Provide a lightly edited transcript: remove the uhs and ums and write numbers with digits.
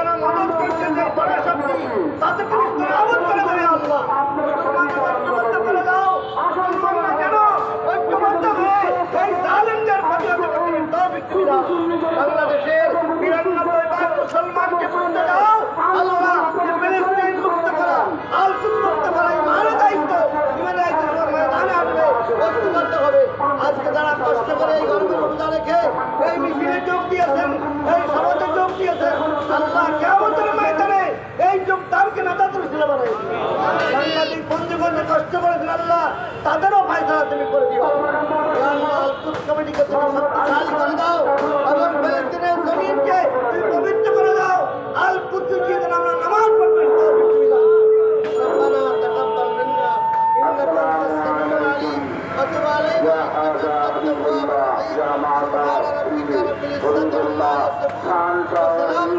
যারা মদত করছে যে পরাশক্তি তাদেরকে নিস্তরাবত করে দেবে আল্লাহ। মুসলমানকে ঐক্যবদ্ধ করে দাও। মুসলমানরা যেন ঐক্যবদ্ধ হয়ে এই জালেমদের প্রতিহত করতে তৌফিক দাও। বাংলাদেশের ৯২ ভাগ মুসলমানকে মুক্ত দাও আল্লাহ। ফিলিস্তিন মুক্ত করা, আল-কুদস মুক্ত করা ইমানের দায়িত্ব, ইমানের দায়িত্ব ময়দানে আসবে, ঐক্যবদ্ধ হবে। আজকে যারা কষ্ট করে এই গরমের রোজা রেখে এই মিছিলে যোগ দিয়েছেন, এই সমাজে যোগ দিয়েছেন, আল্লাহ কিয়ামতের ময়দানে এই যোগদানকে নাজাতের উসিলা বানাই দিও। সাংঘাতিক বন্ধুগণ কষ্ট করেছেন আল্লাহ, তাদেরও ফায়সালা তুমি করে দিও। ইয়া আল্লাহ, আল-কুদস কমিটিকে তুমি শক্তিশালী করে দাও এবং ফিলিস্তিনের জমিনকে তুমি পবিত্র করে দাও। আল-কুদস গিয়ে যেন আমরা নামাজ পড়তে তৌফিক তুমি দাও। ربنا تقبل منا إنك أنت السميع العليم وتب علينا إنك أنت التواب الرحيم. سبحان ربك رب العزة عما يصفون وسلام